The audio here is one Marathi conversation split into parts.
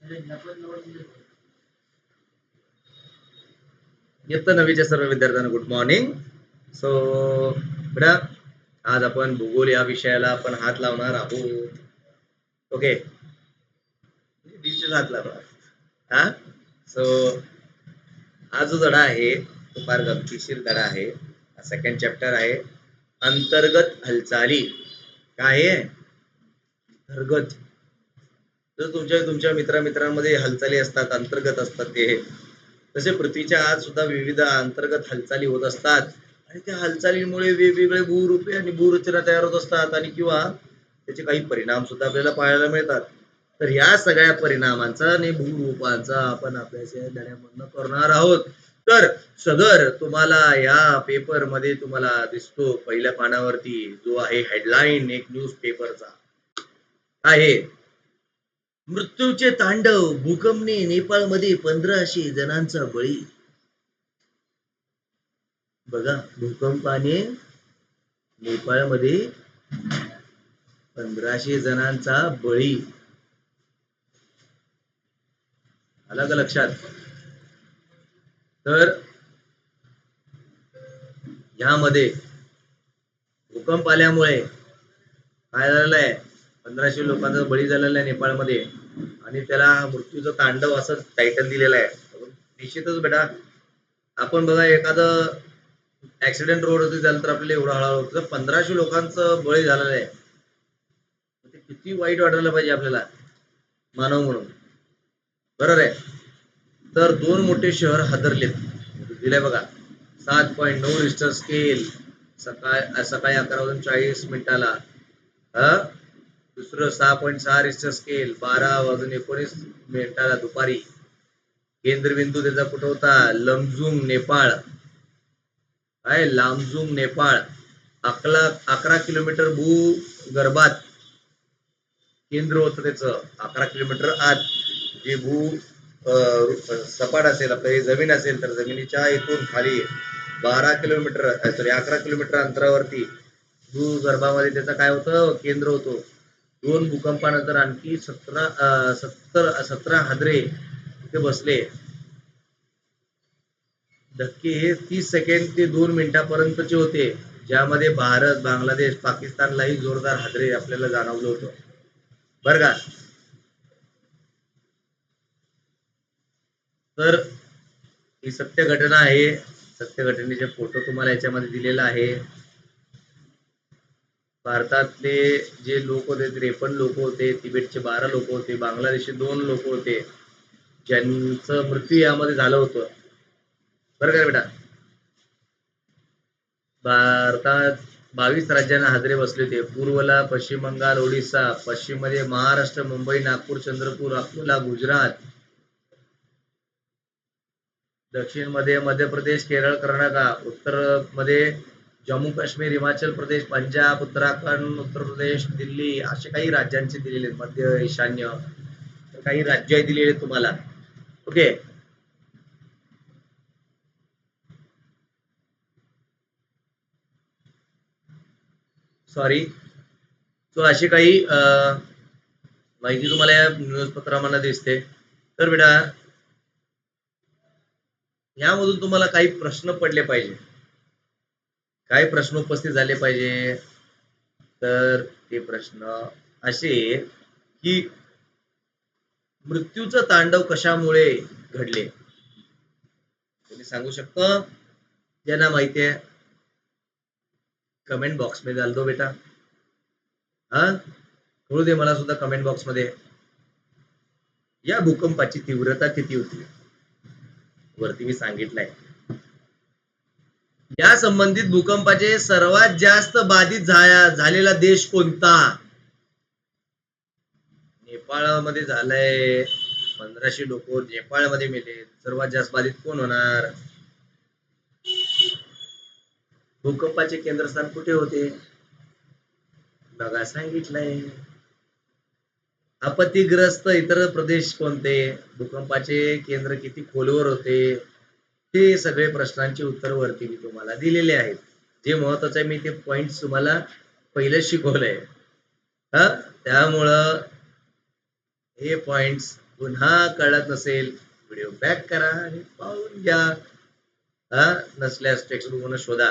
इयत्ता नववीच्या सर्व विद्यार्थ्यांना गुड मॉर्निंग. सो बेटा, आज आपण भूगोल या विषयाला आपण हात लावणार आहोत. ओके, हात लावणार. हा, सो हा जो धडा आहे तो फार गमतीशीर धडा आहे. सेकंड चॅप्टर आहे अंतर्गत हालचाली. काय आहे? अंतर्गत. जर तुमच्या मित्रांमध्ये हालचाली असतात, अंतर्गत असतात, ते तसे पृथ्वीच्या आत सुद्धा विविध अंतर्गत हालचाली होत असतात आणि त्या हालचालीमुळे वेगवेगळे भूरूपे आणि भूरचना तयार होत असतात आणि किंवा त्याचे काही परिणाम सुद्धा आपल्याला पाहायला मिळतात. तर या सगळ्या परिणामांचा आणि भूरूपांचा आपण अभ्यास या धड्यामधून करणार आहोत. तर सदर तुम्हाला या पेपर मध्ये तुम्हाला दिसतो पहिल्या पानावरती जो आहे हेडलाईन एक न्यूज पेपरचा आहे, मृत्यूचे तांडव, भूकंपने नेपाळमध्ये 1500 जणांचा बळी. बघा, भूकंपाने नेपाळमध्ये 1500 जणांचा बळी. आलं का लक्षात? तर यामध्ये भूकंप आल्यामुळे काय झालेलं आहे, 1500 लोकांचा बळी झालेला आहे नेपाळमध्ये आणि त्याला मृत्यूचं तांडव असं टायटल दिलेलं आहे. निश्चितच बेटा, आपण बघा एखादं ऍक्सिडेंट रोड होते झालं तर आपल्याला एवढा हळू होतं, 1500 लोकांचं बळी झालेलं आहे. ते किती वाईट वाटायला पाहिजे आपल्याला मानव म्हणून, बरोबर आहे. तर दोन मोठे शहर हादरलेत. दिले बघा 7.9 रिश्टर स्केल सकाळी 11:40 दुसरं 6.6 रिश्टर स्केल 12:19 दुपारी. केंद्रबिंदू त्याचा कुठं होता? लमजुंग नेपाळ. काय? लामजुंग नेपाळ. 11 किलोमीटर भूगर्भात केंद्र होतं त्याचं. 11 किलोमीटर आत जे सपाट असेल, आपलं जमीन असेल तर जमिनीच्या इथून खाली 11 किलोमीटर अंतरावरती भूगर्भामध्ये त्याचं काय होतं? केंद्र होतं. 2 भूकंपानंतर आणखी 17 हादरे तिथे बसले. धक्के हे 30 सेकंड ते 2 मिनिटापर्यंतचे होते, ज्यामध्ये भारत, बांगलादेश, पाकिस्तानलाही जोरदार हादरे आपल्याला जाणवलं होतं, बरं का. तर ही सत्य घटना आहे. सत्य घटनेचे फोटो तुम्हाला याच्यामध्ये दिलेला आहे. भारतातले जे लोक होते 53 लोक होते, तिबेटचे 12 लोक होते, बांगलादेशचे 2 लोक होते ज्यांचं मृत्यू यामध्ये झालं होतं, बरं का बेटा. भारतात 22 राज्यांना हादरे बसले होते. पूर्वला पश्चिम बंगाल, ओडिसा, पश्चिम मध्ये महाराष्ट्र, मुंबई, नागपूर, चंद्रपूर, अकोला, गुजरात, दक्षिण मध्ये मध्य प्रदेश, केरळ, कर्नाटक, उत्तर मध्ये जम्मू काश्मीर, हिमाचल प्रदेश, पंजाब, उत्तराखंड, उत्तर प्रदेश, दिल्ली, असे काही राज्यांचे दिलेले, मध्य ईशान्य काही राज्य दिलेले तुम्हाला. Okay, sorry. सो अशी काही माहिती तुम्हाला या न्यूज पत्रामध्ये दिसते. तर बेटा, यामधून तुम्हाला काही प्रश्न पडले पाहिजे, काही प्रश्न उपस्थित झाले पाहिजे. तर ते प्रश्न असे की मृत्यूचं तांडव कशामुळे घडले, तुम्ही सांगू शकता? ज्यांना माहिती आहे कमेंट बॉक्स मध्ये घाल दो बेटा. हा, कळू दे मला सुद्धा कमेंट बॉक्स मध्ये. या भूकंपाची तीव्रता किती होती? वरती मी सांगितलंय. या संबंधित भूकंपाचे सर्वात जास्त बाधित झालेला देश कोणता? नेपाळमध्ये झालंय, 1500 लोक नेपाळमध्ये मेले. सर्वात जास्त बाधित कोण होणार? भूकंपाचे केंद्रस्थान कुठे होते? बघा, सांगितलंय. आपत्तीग्रस्त इतर प्रदेश कोणते? भूकंपाचे केंद्र किती खोलवर होते? ते सगळे प्रश्नांची उत्तर वरती मी तुम्हाला दिलेले आहेत. जे महत्वाचं आहे मी ते पॉइंट तुम्हाला पहिले शिकवलंय. त्यामुळं हे पॉइंट्स पुन्हा कळत नसेल व्हिडिओ बॅक करा आणि पाहून घ्या. हा, नसल्यास टेक्स्ट बुक शोधा.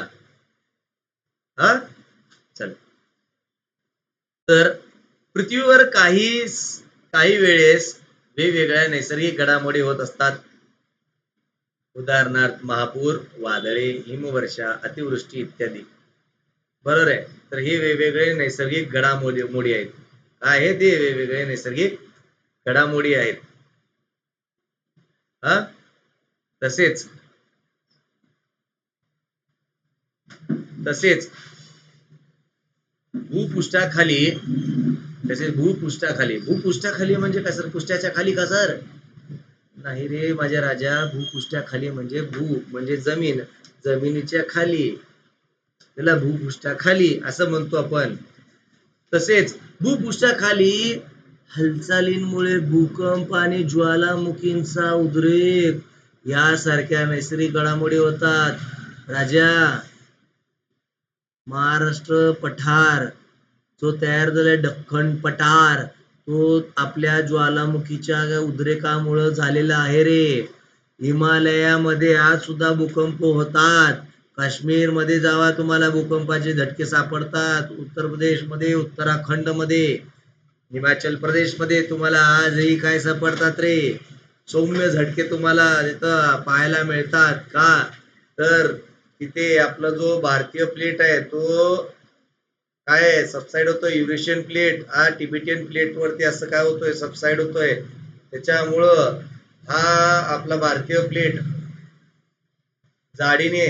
हा, चल. तर पृथ्वीवर काही वेळेस वेगवेगळ्या नैसर्गिक घडामोडी होत असतात. उदाहरणार्थ महापूर, वादळे, हिमवर्षा, अतिवृष्टी इत्यादी. बरोबर आहे. तर हे वेगवेगळे नैसर्गिक घडामोडी आहेत. काय आहे ते वेगवेगळे नैसर्गिक घडामोडी आहेत. हा, तसेच भूपृष्ठाखाली भूपृष्ठाखाली म्हणजे काय सर? पृष्ठाच्या खाली का सर? नाही रे माझ्या राजा, भूपृष्ठाखाली म्हणजे भू म्हणजे जमीन, जमिनीच्या खाली, त्याला भूपृष्ठाखाली असं म्हणतो आपण. तसेच भूपृष्ठाखाली हालचालींमुळे भूकंप आणि ज्वालामुखींचा उद्रेक यासारख्या नैसर्गिक घडामोडी होतात. राजा, महाराष्ट्र पठार जो तयार झालाय, दख्खन पठार, तो आपल्या ज्वालामुखीच्या उद्रेकामुळे झालेला आहे रे. हिमालयामध्ये आज सुद्धा भूकंप होतात. काश्मीर मध्ये जावा, तुम्हाला भूकंपाचे झटके सापडतात. उत्तर प्रदेश मध्ये, उत्तराखंड मध्ये, हिमाचल प्रदेश मध्ये तुम्हाला आजही काय सापडतात रे? सौम्य झटके तुम्हाला तिथं पाहायला मिळतात. का तर तिथे आपला जो भारतीय प्लेट आहे तो काय सबसाइड होतोय, युरेशियन प्लेट हा टिबेटियन प्लेट वरती असं काय होतोय, सबसाइड होतोय. त्याच्यामुळं हा आपला भारतीय प्लेट जाडीने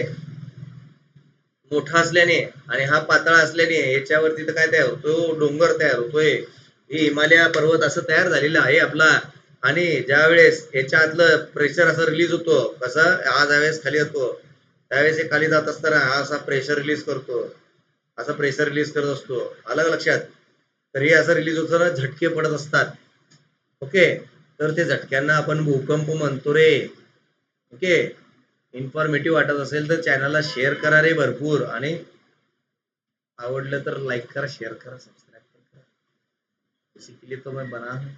मोठा असल्याने आणि हा पातळा असल्याने याच्यावरती तर काय तयार होतो, डोंगर तयार होतोय. हे हिमालय पर्वत असं तयार झालेला आहे आपला. आणि ज्या वेळेस याच्यातलं प्रेशर असं रिलीज होतो, कसं हा ज्यावेळेस खाली येतो त्यावेळेस हे खाली जात असताना हा असा प्रेशर रिलीज करतो, असा प्रेशर रिलीज करत असतो. आलं लक्षात? तर हे असं रिलीज होताना झटके पडत असतात. ओके, तर ते झटक्यांना आपण भूकंप म्हणतो रे. ओके, इन्फॉर्मेटिव्ह वाटत असेल तर चॅनलला शेअर करा रे भरपूर, आणि आवडलं तर लाईक करा, शेअर करा, सबस्क्राईब करा. इसीलिए तो मैं बना हूं,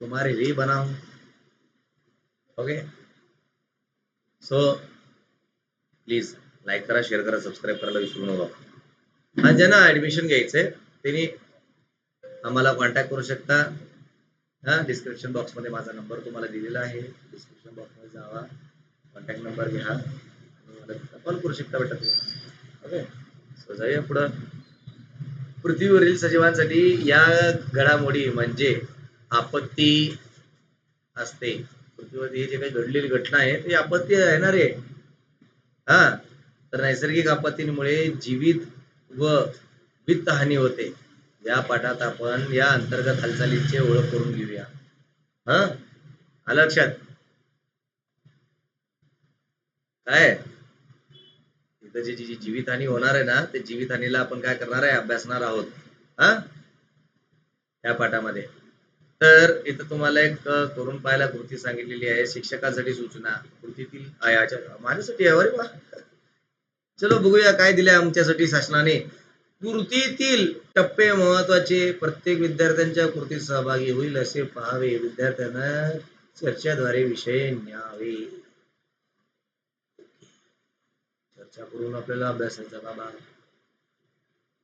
तुम्हारे लिए बना हूं. ओके, सो प्लीज लाईक करा, शेअर करा, सबस्क्राईब करायला विसरू नका. हा, ज्यांना ऍडमिशन घ्यायचंय त्यांनी आम्हाला कॉन्टॅक्ट करू शकता. हा, डिस्क्रिप्शन बॉक्स मध्ये माझा नंबर तुम्हाला दिलेला आहे. डिस्क्रिप्शन बॉक्स मध्ये जावा, कॉन्टॅक्ट नंबर घ्या, कॉल करू शकता बेटा तुम्ही. ओके, सो जाऊया पुढं. पृथ्वीवरील सजीवांसाठी या घडामोडी म्हणजे आपत्ती असते. पृथ्वीवरती जे काही घडलेली घटना आहे ती आपत्ती येणार आहे. हा, तर नैसर्गिक आपत्तींमुळे जीवित व वित्तहानी होते. या पाठात आपण या अंतर्गत हालचालींची ओळख करून घेऊया. हा, आलं लक्षात? काय इथं जी जीवितहानी होणार आहे ना, ते जीवितहानीला आपण काय करणार आहे, अभ्यासणार आहोत हा या पाठामध्ये. तर इथं तुम्हाला एक करून पाहायला कृती सांगितलेली आहे, शिक्षकांसाठी सूचना. कृतीतील माझ्यासाठी आहे बा. चलो बघूया काय दिलंय आमच्यासाठी शासनाने. कृतीतील टप्पे महत्वाचे, प्रत्येक विद्यार्थ्यांच्या कृतीत सहभागी होईल असे पाहावे, विद्यार्थ्यांना चर्चेद्वारे विषय न्यावे. चर्चा करून आपल्याला अभ्यासाचा बाबा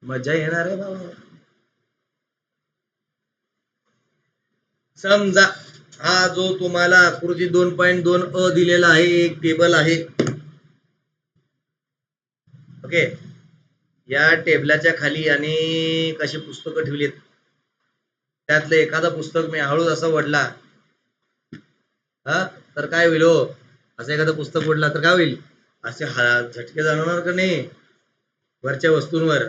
मजा येणार आहे बाबा. समजा हा जो तुम्हाला आकृती 2.2 अ दिलेला आहे, एक टेबल आहे. ओके, या टेबलाच्या खाली अनेक अशी पुस्तकं ठेवलीत. त्यातलं एखादं पुस्तक मी हळूच असं वडला, हा, तर काय होईल हो? असं एखादं पुस्तक वडला तर काय होईल? असे झटके जाणवणार का नाही वरच्या वस्तूंवर?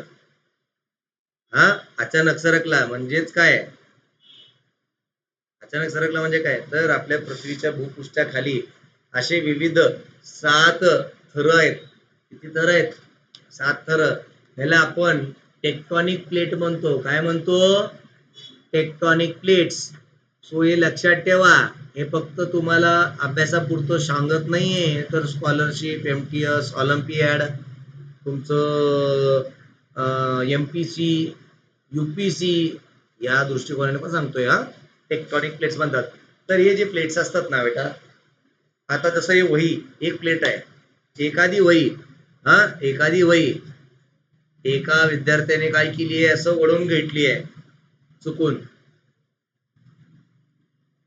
हा, अचानक सरकला म्हणजेच काय? अचानक सरकला म्हणजे काय? तर आपल्या पृथ्वीच्या भूपृष्ठाखाली असे विविध 7 थर आहेत. किती थर आहेत? 7 थर. ह्याला आपण टेक्टॉनिक प्लेट म्हणतो. काय म्हणतो? Tectonic plates. सो हे लक्षात ठेवा. हे फक्त तुम्हाला अभ्यासापुरतं सांगत नाहीये, तर स्कॉलरशिप, MTS, ऑलिम्पियाड, तुमचं MPC, UPC या दृष्टिकोनाने पण सांगतोय. हा, टेक्टॉनिक प्लेट्स म्हणतात. तर हे जे प्लेट्स असतात ना बेटा, आता जसं हे वही एक प्लेट आहे, एखादी वही, हा एखादी वही एका विद्यार्थ्याने काय केली आहे, असं वळून घेतली आहे चुकून.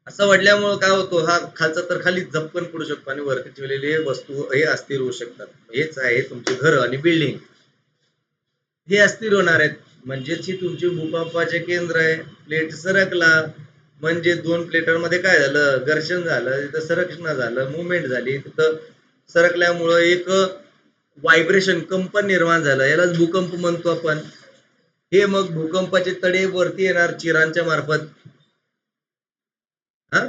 असं वडल्यामुळे काय होतो, हा खालचा तर खाली झपकन पडू शकतो आणि वरती ठेवलेले वस्तू हे अस्थिर होऊ शकतात. हेच आहे तुमचे घर आणि बिल्डिंग, हे अस्थिर होणार आहेत. म्हणजेच ही तुमची भूकंपाचे केंद्र आहे. प्लेट सरकला म्हणजे दोन प्लेटांमध्ये काय झालं, घर्षण झालं, तिथं सरक्षण झालं, मुवमेंट झाली, तिथं सरकल्यामुळं एक व्हायब्रेशन, कंपन निर्माण झालं, यालाच भूकंप म्हणतो आपण. हे मग भूकंपाचे तडे वरती येणार चिरांच्या मार्फत, हा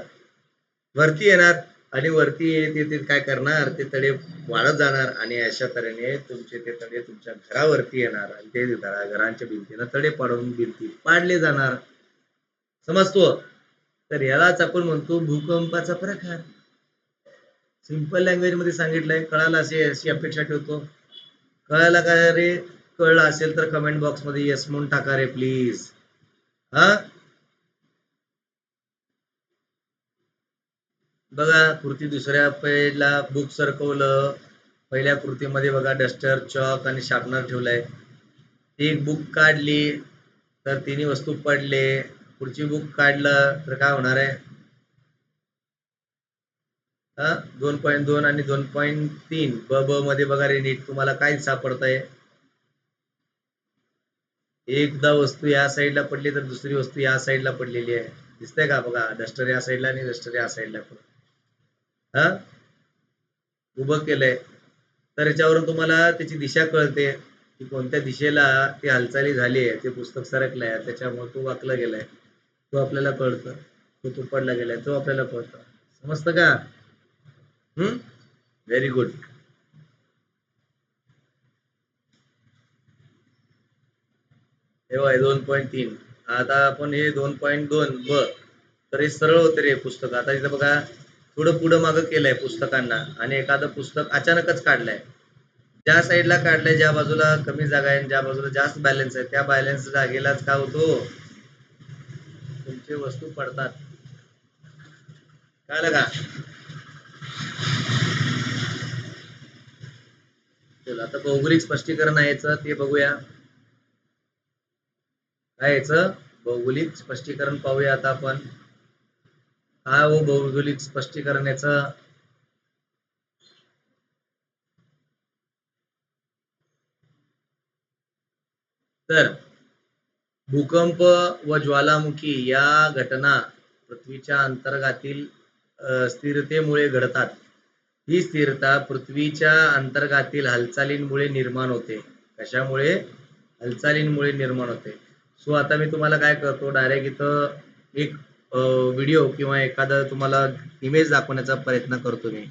वरती येणार आणि वरती येते काय करणार, ते तडे वाढत जाणार आणि अशा तऱ्हेने तुमचे ते तडे तुमच्या घरावरती येणार आणि ते घरांच्या भिंतीनं तडे पाडून भिंती पाडले जाणार. समजतो? तर यालाच आपण म्हणतो भूकंपाचा प्रकार. सिंपल लँग्वेज मध्ये सांगितलंय, कळालं असे अशी अपेक्षा ठेवतो. कळायला काय रे? कळलं असेल तर कमेंट बॉक्स मध्ये येस म्हणून टाका रे प्लीज. हा बघा कृती दुसऱ्या पेजला बुक सरकवलं. पहिल्या कृतीमध्ये बघा डस्टर, चॉक आणि शार्पनर ठेवलंय. एक बुक काढली तर तिन्ही वस्तू पडले. पुढची बुक काढलं तर काय होणार आहे? 2.2 आणि 2.3 ब मध्ये बघा रे नीट, तुम्हाला काय सापडतंय? एकदा वस्तू या साईडला पडली तर दुसरी वस्तू या साईडला पडलेली आहे. दिसतंय का? बघा डस्टर या साईडला आणि डस्टर या साईडला. हा उभं केलंय तर याच्यावरून तुम्हाला त्याची दिशा कळते की कोणत्या दिशेला ती हालचाली झाली आहे. ते पुस्तक सरकलंय त्याच्यामुळे तो वाकला गेलाय, तो आपल्याला कळतं. तो पडला गेलाय तो आपल्याला कळतं. समजतं का? Very good. हे 2.3. आता आपण हे 2.2 ब तर हे सरळ होते रे पुस्तक. आता इथं बघा थोडं पुढं मागं केलंय पुस्तकांना आणि एखादं पुस्तक अचानकच काढलंय. ज्या साईडला काढलंय, ज्या बाजूला कमी जागा आहे, ज्या बाजूला जास्त बॅलन्स आहे, त्या बॅलन्स जागेलाच काय होतो, तुमची वस्तू पडतात. कळलं का? चला आता भौगोलिक स्पष्टीकरण आहे याचं, ते बघूया. काय याचं भौगोलिक स्पष्टीकरण पाहूया आता आपण. काय हो भौगोलिक स्पष्टीकरण याचं? तर भूकंप व ज्वालामुखी या घटना पृथ्वीच्या अंतर्गातील स्थिरतेमुळे घडतात. ही स्थिरता पृथ्वीच्या अंतर्गातील हालचालींमुळे निर्माण होते. कशामुळे? हालचालींमुळे निर्माण होते. सो आता मी तुम्हाला काय करतो, डायरेक्ट इथं एक व्हिडिओ किंवा एखादा तुम्हाला इमेज दाखवण्याचा प्रयत्न करतो मी.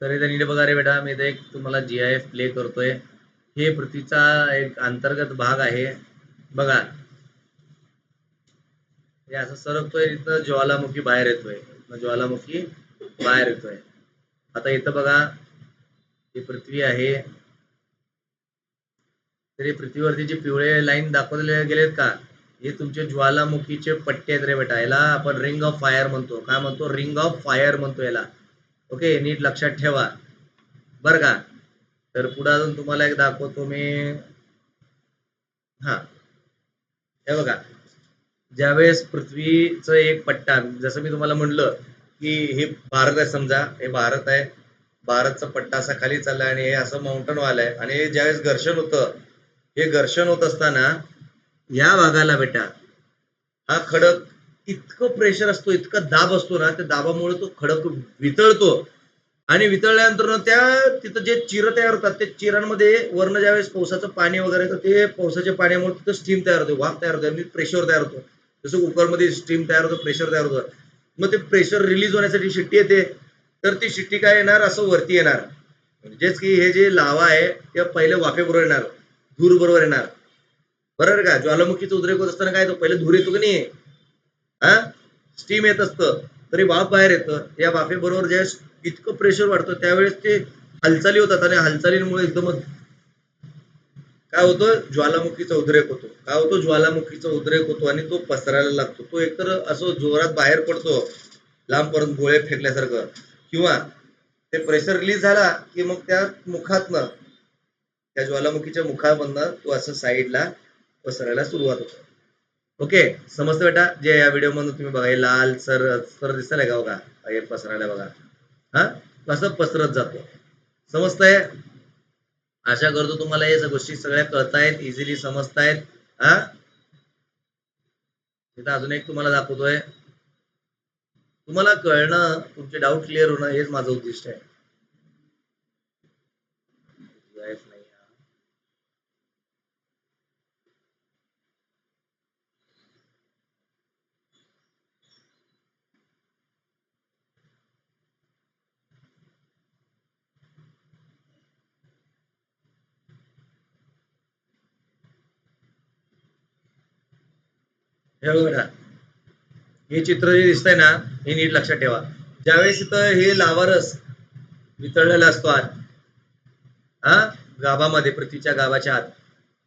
तर इथं नीट बघा रे बेटा, मी इथं एक तुम्हाला GIF प्ले करतोय. हे पृथ्वीचा एक अंतर्गत भाग आहे. बघा हे असं सरकतोय, इथं ज्वालामुखी बाहेर येतोय, ज्वालामुखी बाहेर येतोय. आता इथं बघा ही पृथ्वी आहे. तर हे पृथ्वीवरती जे पिवळे लाईन दाखवले गेलेत का, हे तुमचे ज्वालामुखीचे पट्टे आहेत रे बेटा. याला आपण रिंग ऑफ फायर म्हणतो. काय म्हणतो? रिंग ऑफ फायर म्हणतो याला. ओके, नीट लक्षात ठेवा बर का. तर पुढे अजून तुम्हाला एक दाखवतो मी. हा हे बघा, ज्यावेळेस पृथ्वीचं एक पट्टा, जसं मी तुम्हाला म्हणलं की हे भारत आहे, समजा हे भारत आहे, भारतचा पट्टा असा खाली चाललाय आणि हे असं माउंटन वालाय आणि ज्यावेळेस घर्षण होतं, हे घर्षण होत असताना या भागाला बेटा हा खडक इतकं प्रेशर असतो, इतका दाब असतो ना, त्या दाबामुळे तो खडक वितळतो आणि वितळल्यानंतर त्या तिथं जे चिर तयार होतात, ते चिरांमध्ये वर्ण ज्यावेळेस पावसाचं पाणी वगैरे तर ते पावसाच्या पाण्यामुळे तिथं स्टीम तयार होते, वाफ तयार होते आणि प्रेशर तयार होतो. जसं कुकरमध्ये स्टीम तयार होतं, प्रेशर तयार होतं. मग ते प्रेशर रिलीज होण्यासाठी शिट्टी येते. तर ती शिट्टी काय येणार, असं वरती येणार. म्हणजेच की हे जे लावा आहे ते पहिले वाफेबरोबर येणार, धूर बरोबर येणार. बरोबर का? ज्वालामुखीचा उद्रेक होत असताना काय तो पहिले धूर येतो की नाही, हा स्टीम येत असतं, तरी वाफ बाहेर येतं. या वाफेबरोबर जे इतकं प्रेशर वाढतं त्यावेळेस ते हालचाली होतात आणि हालचालींमुळे एकदमच काय होतं, ज्वालामुखीचा उद्रेक होतो. काय होतो, ज्वालामुखीचा उद्रेक होतो आणि तो पसरायला लागतो. तो एकतर असं जोरात बाहेर पडतो लांबपर्यंत गोळे फेकल्यासारखं, किंवा ते प्रेशर रिलीज झाला की मग त्या मुखातनं, त्या ज्वालामुखीच्या मुखामधनं तो असं साईडला पसरायला सुरुवात होतो. ओके, समजतं बेटा? जे या व्हिडिओ मधून तुम्ही बघा, हे लाल सर सर दिसतंय का बघा, हे पसरायला बघा, हा कसं पसरत जातो. समजतंय? आशा करतो तुम्हाला या गोष्टी सगळ्या कळतायत, इझिली समजतायत. हा तिथं अजून एक तुम्हाला दाखवतोय. तुम्हाला कळणं, तुमचे डाऊट क्लिअर होणं हेच माझं उद्दिष्ट आहे. हे बघा, हे चित्र जे दिसतंय ना, हे नीट लक्षात ठेवा. ज्यावेळेस इथं हे लावारस वितळलेला असतो आत, हा गाभामध्ये, पृथ्वीच्या गाभाच्या आत,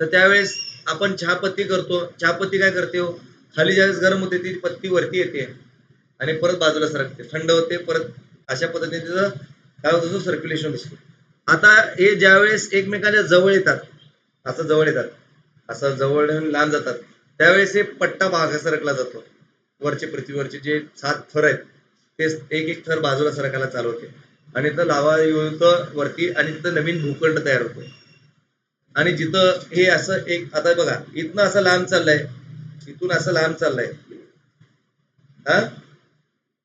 तर त्यावेळेस आपण चहापत्ती करतो. चहापत्ती काय करते हो, खाली ज्यावेळेस गरम होते ती पत्ती वरती येते आणि परत बाजूला सरकते, थंड होते, परत अशा पद्धतीने तिथं काय होतं, सर्क्युलेशन असतं. आता हे ज्यावेळेस एकमेकांच्या जवळ येतात, असं जवळ येतात, असं जवळ येऊन लांब जातात, त्यावेळेस हे पट्टा भाग सरकला जातो. वरचे पृथ्वीवरचे जे 7 थर आहेत ते एक एक थर बाजूला सरकायला चालू होते आणि तिथं लावा येतं वरती आणि तिथं नवीन भूखंड तयार होतो. आणि जिथं हे असं एक, आता बघा इथनं असं लांब चाललंय, इथून असं लांब चाललंय, हा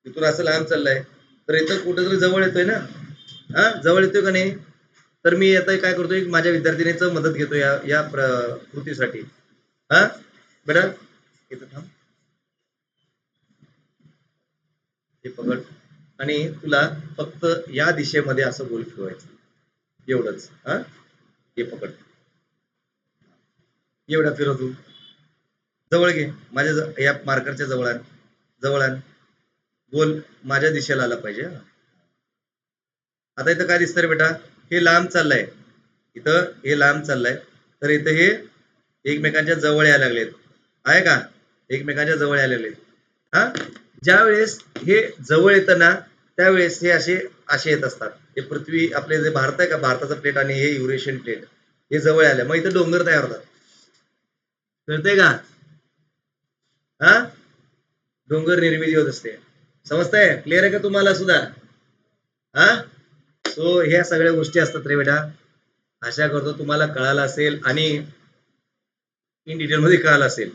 इथून असं लांब चाललंय, तर इथं कुठेतरी जवळ येतोय ना, हा जवळ येतोय का नाही? तर मी आता काय करतोय, माझ्या विद्यार्थिनीचं मदत घेतो या या कृतीसाठी. हा बेटा इथं थांब, हे पकड आणि तुला फक्त या दिशेमध्ये असं गोल फिरवायचं, एवढंच. हा हे पकड, एवढा फिरव तू, जवळ घे, माझ्या या मार्करच्या जवळ आण, जवळ आण, गोल माझ्या दिशेला आला पाहिजे. आता इथं काय दिसतंय बेटा, हे लांब चाललंय, इथं हे लांब चाललंय, तर इथं हे एकमेकांच्या जवळ यायला लागलेत, आहे का, एकमेकांच्या जवळ यायला लागलेत. हा ज्या वेळेस हे जवळ येतं ना, त्यावेळेस हे असे असे येत असतात. हे पृथ्वी आपले जे भारत आहे का, भारताचं प्लेट आणि हे युरेशियन प्लेट हे जवळ आले, मग इथं डोंगर तयार होतात. कळतंय का? हा डोंगर निर्मिती होत असते. समजतंय? क्लिअर आहे का तुम्हाला सुद्धा? हा सो ह्या सगळ्या गोष्टी असतात रे बेटा. आशा करतो तुम्हाला कळालं असेल आणि इन डिटेल मध्ये कळालं असेल.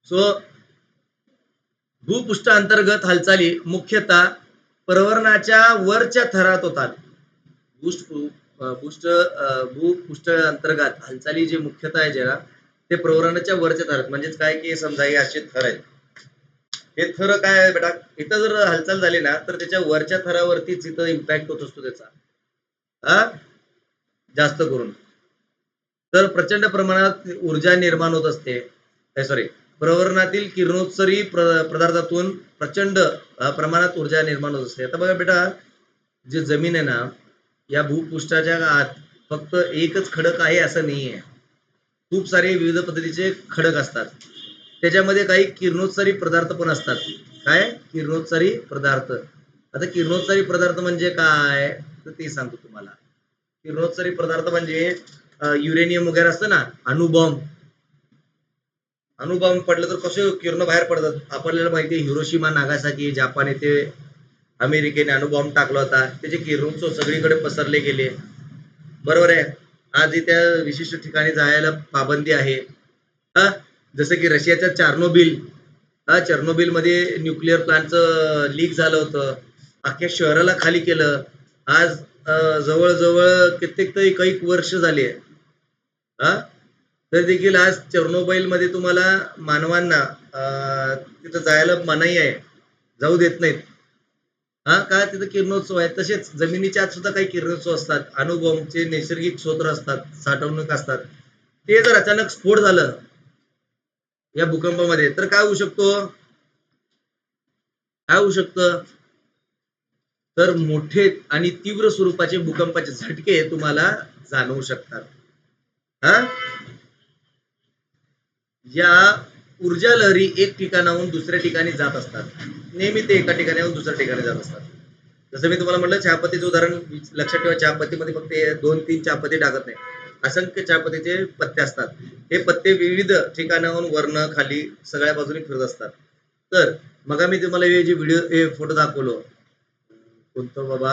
सो भूपृष्ठ अंतर्गत हालचाली मुख्यतः प्रवरणाच्या वरच्या थरात होतात. भूपृष्ठ अंतर्गत हालचाली जे मुख्यतः आहे ज्याला, ते प्रवरणाच्या वरच्या थरात, म्हणजेच काय की समजा हे असे थर आहेत, हे थर काय आहे बेटा, इथं जर हालचाल झाली ना तर त्याच्या वरच्या थरावरतीच इथं इम्पॅक्ट होत असतो त्याचा, हा जास्त करून. तर प्रचंड प्रमाणात ऊर्जा निर्माण होत असते. सॉरी, प्रवरणातील किरणोत्सर्गी पदार्थातून प्रचंड प्रमाणात ऊर्जा निर्माण होत असते. आता बघा बेटा, जे जमीन आहे ना, या भूपृष्ठाच्या आत फक्त एकच खडक आहे असं नाहीये, खूप सारे विविध पद्धतीचे खडक असतात. त्याच्यामध्ये काही किरणोत्सारी पदार्थ पण असतात. काय किरणोत्सारी पदार्थ? आता किरणोत्सारी पदार्थ म्हणजे काय, तर ते सांगतो तुम्हाला. किरणोत्सारी पदार्थ म्हणजे युरेनियम वगैरे असतं ना, अणुबॉम्ब. अणुबॉम्ब पडलं तर कसे किरण बाहेर पडतात, आपल्याला माहिती आहे. हिरोशिमा नागासाकी, जपान येथे अमेरिकेने अणुबॉम्ब टाकला होता, त्याचे किरणोत्सव सगळीकडे पसरले गेले. बरोबर आहे. आजही त्या विशिष्ट ठिकाणी जायला पाबंदी आहे. हा जसं की रशियाच्या चार्नोबिल, चर्नोबिल मध्ये न्यूक्लिअर प्लांटचं लीक झालं होतं, अख्ख्या शहराला खाली केलं. आज जवळजवळ कित्येक तरी काही वर्ष झाली आहे. हा, तर देखील आज चेर्नोबाईल मध्ये तुम्हाला मानवांना तिथं जायला मनाई आहे, जाऊ देत नाहीत. हा, का तिथं किरणोत्सव आहे. तसेच जमिनीच्या आत सुद्धा काही किरणोत्सव असतात, अणुबॉम्बचे नैसर्गिक स्रोत असतात, साठवणूक असतात. ते जर अचानक स्फोट झालं या भूकंपामध्ये तर काय होऊ शकतो, काय होऊ शकतं, तर मोठे आणि तीव्र स्वरूपाचे भूकंपाचे झटके तुम्हाला जाणवू शकतात. हा, या ऊर्जा लहरी एक ठिकाणाहून दुसऱ्या ठिकाणी जात असतात. नेहमी ते एका ठिकाणाहून दुसऱ्या ठिकाणी जात असतात. जसं मी तुम्हाला म्हटलं चहापत्तीचं उदाहरण लक्षात ठेवा. चहापत्तीमध्ये फक्त 2-3 चहापत्ती टाकत नाही, असंख्य चहापत्तीचे पत्ते असतात. हे पत्ते विविध ठिकाणाहून वर्ण खाली सगळ्या बाजूने फिरत असतात. तर मग मी तुम्हाला हे जे व्हिडिओ फोटो दाखवलो, कोणतं बाबा,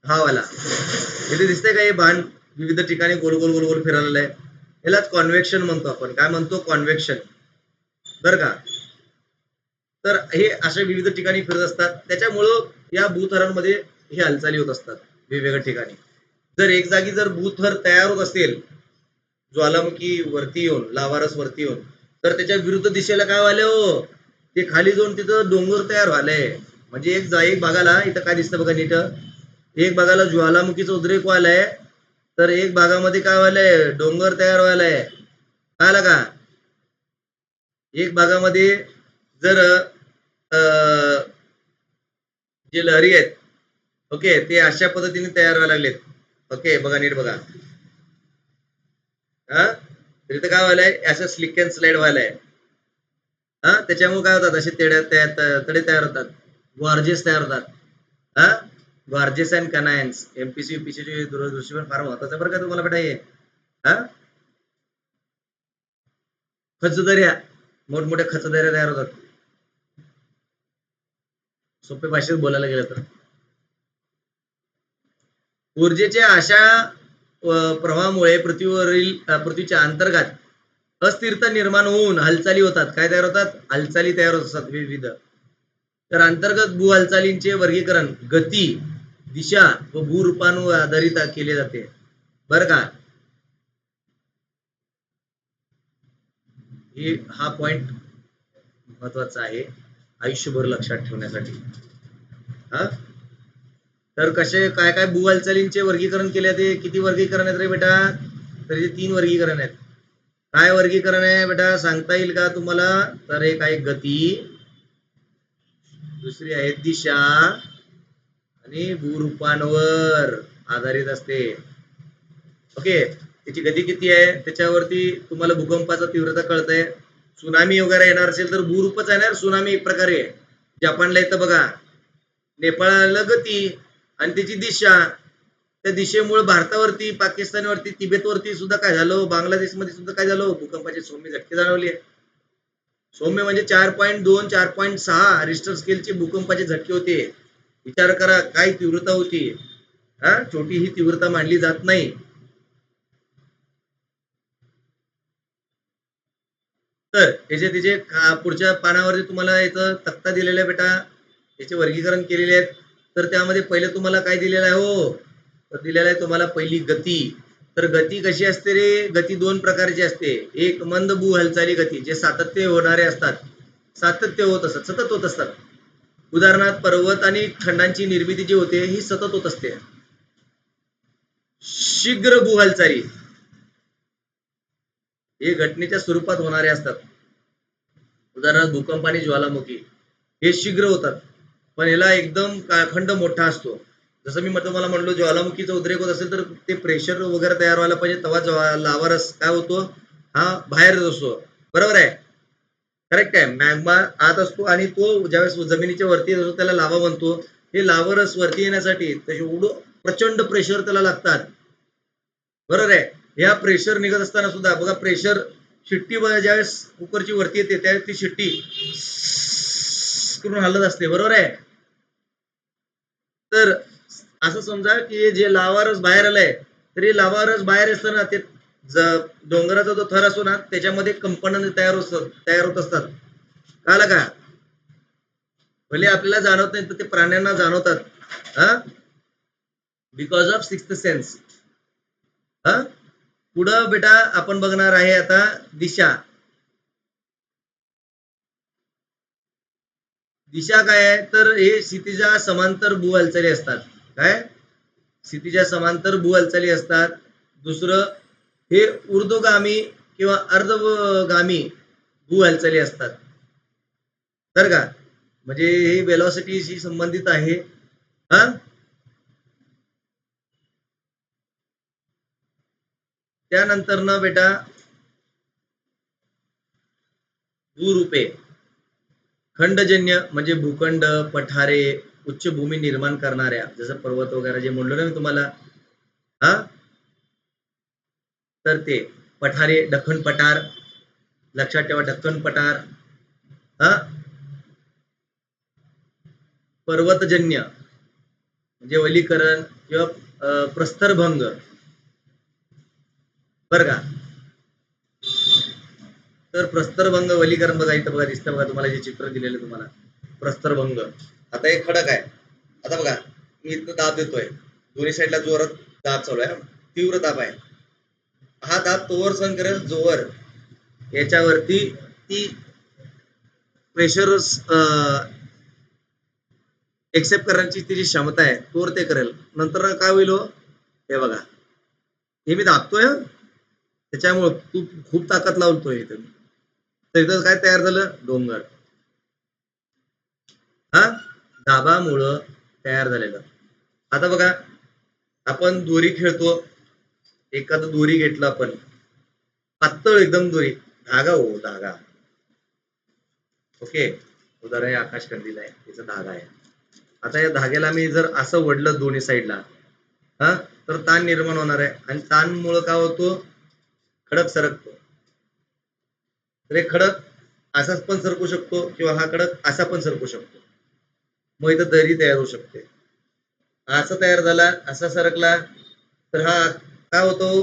हा वाला, इथे दिसतंय का हे बाण विविध ठिकाणी गोल गोल गोल गोल फिरायला आहे. यालाच कॉन्व्हेक्शन म्हणतो आपण. काय म्हणतो, कॉन्व्हेक्शन, बरं का. तर हे अशा विविध ठिकाणी फिरत असतात. त्याच्यामुळं या भूथरांमध्ये हे हालचाली होत असतात वेगवेगळ्या ठिकाणी. जर एक जागी जर भूथर तयार होत असेल, ज्वालामुखी वरती येऊन, लावारस वरती येऊन, तर त्याच्या विरुद्ध दिशेला काय व्हायला हो, ते खाली जाऊन तिथं डोंगर तयार व्हायलंय. म्हणजे एक भागाला इथं काय दिसतं बघा नीट, एक भागाला ज्वालामुखीचा उद्रेक व्हायलाय, तर एक भागामध्ये काय व्हायलंय, डोंगर तयार व्हायलाय. कळालं का. एक भागामध्ये जर जे लहरी आहेत, ओके, ते अशा पद्धतीने तयार व्हायला लागलेत. ओके, बघा नीट बघा. हा, तर इथं काय व्हायलंय, असं स्लिक अँड स्लाइड व्हायलाय. हा, त्याच्यामुळे काय होतात, असे तडे तयार होतात, गॉर्जेस तयार होतात. हा, गॉर्जेस अँड कनायन्स. एमपीसी युपीसी दूरदृष्टी पण फार महत्वाचं बरं का तुम्हाला बेटा हे. हा, खचदऱ्या, मोठमोठ्या खचदऱ्या तयार होतात, सोपे भाषेत बोलायला गेलं तर. ऊर्जेच्या अशा प्रवाहामुळे पृथ्वीच्या अंतर्गत अस्थिरता निर्माण होऊन हालचाली होतात. काय तयार होतात, हालचाली तयार होत असतात विविध. तर अंतर्गत भू हालचालींचे वर्गीकरण गती, दिशा व भूरूपांवर आधारित केले जाते, बरं का. हा पॉइंट महत्वाचा आहे आयुष्यभर लक्षात ठेवण्यासाठी. हा, तर कसे काय काय भू हालचालींचे वर्गीकरण केले ते, किती वर्गीकरण आहेत रे बेटा, तर हे 3 वर्गीकरण आहेत. काय वर्गीकरण आहे बेटा, सांगता येईल का तुम्हाला, तर एक आहे गती, दुसरी आहे दिशा, आणि भूरूपांवर आधारित असते. ओके, त्याची गती किती आहे त्याच्यावरती तुम्हाला भूकंपाचा तीव्रता कळतंय. सुनामी वगैरे येणार असेल तर भूरूपच येणार. सुनामी एक प्रकारे जपानला येतं बघा, नेपाळला गती आणि त्याची दिशा. त्या दिशेमुळे भारतावरती, पाकिस्तानवरती, तिबेटवरती सुद्धा काय झालं, बांगलादेशमध्ये सुद्धा काय झालं, भूकंपाचे सौम्य झटके जाणवले. सौम्य म्हणजे 4.2 4.6 रिस्टर स्केलचे भूकंपाचे झटके होते. विचार करा काय तीव्रता होती. हा, छोटी ही तीव्रता मानली जात नाही. तर याचे तिचे पुढच्या पानावरती तुम्हाला याचं तक्ता दिलेला आहे बेटा, याचे वर्गीकरण केलेले आहेत. तर त्यामध्ये पहिले तुम्हाला काय दिलेलं आहे हो, तर दिलेलं आहे तुम्हाला पहिली गती. तर गती कशी असते रे, गती 2 प्रकारची असते. एक मंद भू हालचाली गती, जे सातत्य होणारे असतात, सातत्य होत असतात, सतत होत असतात. उदाहरणार्थ पर्वत आणि खंडांची निर्मिती जी होते ही सतत होत असते. शीघ्र भू हालचाली हे घटनेच्या स्वरूपात होणारे असतात. उदाहरणार्थ भूकंप आणि ज्वालामुखी हे शीघ्र होतात, पण याला एकदम कालखंड मोठा असतो. जसं मी तुम्हाला म्हणलो, ज्वालामुखीचा उद्रेक होत असेल तर ते प्रेशर वगैरे तयार व्हायला पाहिजे, तेव्हा लावारस काय होतो, हा बाहेर असतो, बरोबर आहे, करेक्ट आहे. मॅग्मा आत असतो आणि तो ज्यावेळेस जमिनीच्या वरती असतो त्याला लावा म्हणतो. हे लावारस वरती येण्यासाठी एवढं प्रचंड प्रेशर त्याला लागतात, बरोबर आहे. या प्रेशर निघत असताना सुद्धा बघा, प्रेशर शिट्टी ज्यावेळेस कुकरची वरती येते त्यावेळेस ती शिट्टी करून हलत असते, बरोबर आहे. तर असं समजा की जे लावारस बाहेर आलंय, तरी लावारस बाहेर असताना ते डोंगराचा जो थर असतो ना त्याच्यामध्ये कंपन तयार होत असतात. कळलं का, भले आपल्याला जाणवत नाही तर ते प्राण्यांना जाणवतात. हा, बिकॉज ऑफ सिक्स्थ सेन्स. हा, पुढं बेटा आपण बघणार आहे आता दिशा. दिशा काय आहे तर हे क्षितिजा समांतर भू हालचाली असतात. काय क्षितिजा समांतर भू हालचाली असतात. दुसरं हे ऊर्ध्वगामी किंवा अर्धगामी भू हालचाली असतात. तर का म्हणजे हे वेलॉसिटीशी संबंधित आहे. हा, त्यानंतर ना बेटा भूरूपे. खंडजन्य म्हणजे भूखंड, पठारे, उच्चभूमी निर्माण करणाऱ्या जसं पर्वत वगैरे जे म्हणलो ना मी तुम्हाला. हा, तर ते पठारे, दख्खन पठार, लक्षात ठेवा दख्खन पठार. हा, पर्वतजन्य म्हणजे वलीकरण किंवा प्रस्तरभंग. बर का, तर प्रस्तरभंग वलीकरण बघा इथं बघा दिसतं बघा तुम्हाला जे चित्र दिलेलं तुम्हाला प्रस्तरभंग. आता एक खडक आहे. आता बघा मी इथं दाब देतोय, दोन्ही साईडला जोरात दाब चालू आहे, तीव्र दाब आहे. हा दाब तोवर सहन करेल जोवर याच्यावरती ती प्रेशर एक्सेप्ट करण्याची तिची क्षमता आहे तोवर ते करेल. नंतर काय होईल हो, हे बघा हे मी दाबतोय त्याच्यामुळे तू खूप ताकद लावतोय इथं. तर इथं काय तयार झालं, डोंगर. हा, दाबामुळं तयार झालेलं. आता बघा आपण दोरी खेळतो, एखादं दोरी घेतलं आपण, पातळ एकदम दोरी, धागा हो धागा. ओके, उदाहरण आहे आकाश कंदील आहे, त्याचा धागा आहे. आता या धाग्याला मी जर असं वडलं दोन्ही साईडला, हा, तर ताण निर्माण होणार आहे आणि ताणमुळं काय होतो, खडक सरकतो. तर हे खडक असाच पण सरकू शकतो किंवा हा खडक असा पण सरकू शकतो. मग इथं दरी तयार होऊ शकते. असा तयार झाला, असा सरकला तर हा काय होतो,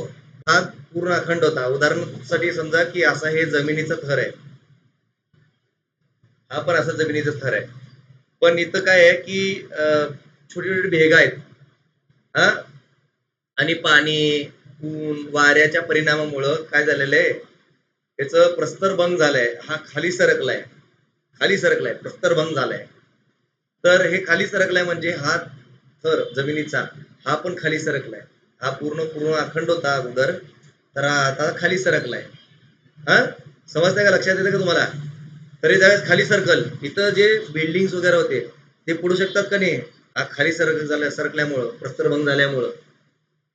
हा पूर्ण अखंड होता. उदाहरणासाठी समजा की असा हे जमिनीचा थर आहे, हा पण असा जमिनीचा थर आहे. पण इथं काय आहे की छोटी छोटी भेगा आहेत. हा, आणि पाणी, ऊन, वाऱ्याच्या परिणामामुळं काय झालेलं आहे, त्याचं प्रस्तरभंग झालंय, हा खाली सरकलाय, खाली सरकलाय, प्रस्तरभंग झालाय. तर हे खाली सरकलाय म्हणजे हा थर जमिनीचा हा पण खाली सरकलाय. हा पूर्ण पूर्ण अखंड होता अगोदर, तर हा आता खाली सरकलाय. हा, समजतंय का, लक्षात येतं का तुम्हाला. तरी त्यावेळेस खाली सर्कल, इथं जे बिल्डिंग वगैरे होते ते पडू शकतात का नाही, हा खाली सरकल्यामुळं, प्रस्तरभंग झाल्यामुळं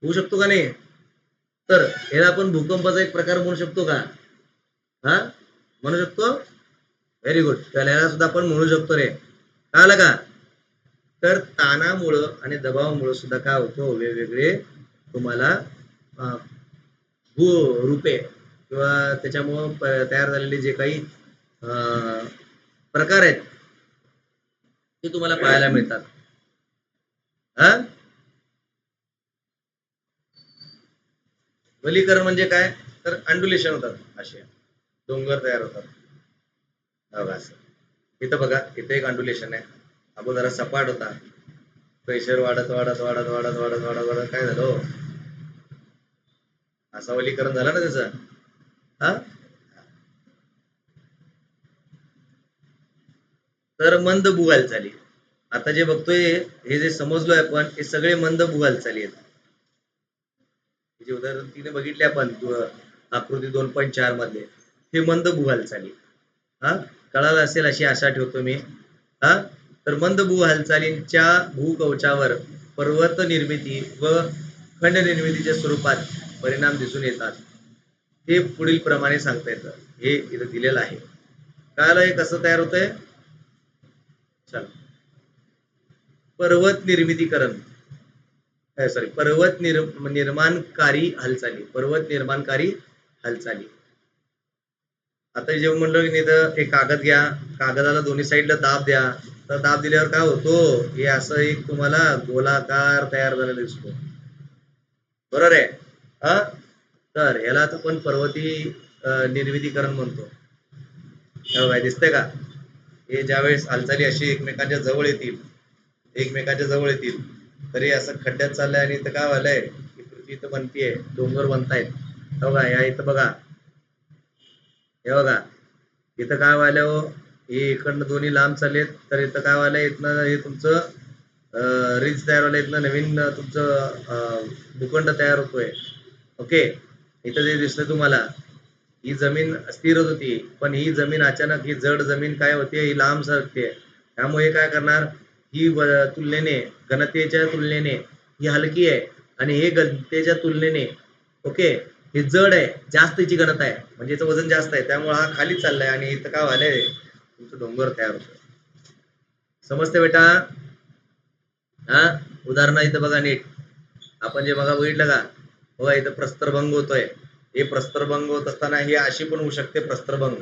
होऊ शकतो का नाही. तर याला आपण भूकंपाचा एक प्रकार म्हणू शकतो का, हा म्हणू शकतो. व्हेरी गुड, त्याला याला सुद्धा आपण म्हणू शकतो रे, कळालं का. तर ताणामुळं आणि दबावामुळं सुद्धा काय होतं, वेगवेगळे तुम्हाला भू रूपे किंवा त्याच्यामुळं तयार झालेले जे काही प्रकार आहेत ते तुम्हाला पाहायला मिळतात. हा, वलीकरण म्हणजे काय, तर अंडुलेशन होतात, असे डोंगर तयार होतात. बघा असं इथं बघा, इथं एक अंडुलेशन आहे, अगोदर सपाट होता, प्रेशर वाढत वाढत वाढत वाढत वाढत वाढत वाढत काय झालं हो? असं वलीकरण झालं ना त्याचं. हा, तर मंद भू हालचाली. आता जे बघतोय हे जे समजलोय आपण, हे सगळे मंद भू हालचाली आहेत. जे उदाहरण तिने बघितले आपण आकृती 2.4 मध्ये, हे मंद भू हालचाली. हा, कळालं असेल अशी आशा ठेवतो मी. हा, तर मंद भू हालचालींच्या भूकवचावर पर्वत निर्मिती व खंड निर्मितीच्या स्वरूपात परिणाम दिसून येतात. हे पुढील प्रमाणे सांगता येतं, हे इथं दिलेलं आहे. कळालं हे कसं तयार होतंय. चल, पर्वत निर्मितीकरण, सॉरी पर्वत निर्माणकारी हालचाली, पर्वत निर्माणकारी हालचाली. आता जेव्हा म्हणलं की नाही, एक कागद घ्या, कागदाला दोन्ही साईडला दाब द्या, तर दाब दिल्यावर काय होतो, हे असं एक तुम्हाला गोलाकार तयार झालेला दिसतो, बरोबर आहे. हा, तर याला आपण पर्वती निर्मितीकरण म्हणतो. काय दिसतंय का, हे ज्यावेळेस हालचाली अशी एकमेकांच्या जवळ येतील, एकमेकांच्या जवळ येतील तरी असं खड्ड्यात चाललंय आणि इथं काय व्हायलंय की पृथ्वी इथं बनतीये, डोंगर बनतायत. बघा या इथं बघा, हे बघा इथं काय व्हायलंय हो, हे इकडनं दोन्ही लांब चाललेत, तर इथं काय व्हायलंय, इथनं हे तुमचं रिज तयार व्हायला, इथनं नवीन तुमचं भूखंड तयार होतोय. ओके, इथं जे दिसलं तुम्हाला, ही जमीन स्थिर होत होती, पण ही जमीन अचानक, ही जड जमीन काय होते, ही लांब सरकते. त्यामुळे काय करणार, ही तुलनेने, घनतेच्या तुलनेने ही हलकी आहे, आणि हे घनतेच्या तुलनेने ओके हे जड आहे, जास्त हिची घनता आहे, म्हणजे याचं वजन जास्त आहे, त्यामुळे हा खाली चाललाय आणि इथं काय व्हायलंय, तुमचं डोंगर तयार होतं. समजते बेटा? हा, उदाहरण इथं बघा नीट, आपण जे बघा बघितलं का, बघा इथं प्रस्तरभंग होतोय. हे प्रस्तरभंग होत असताना ही अशी पण होऊ शकते प्रस्तरभंग,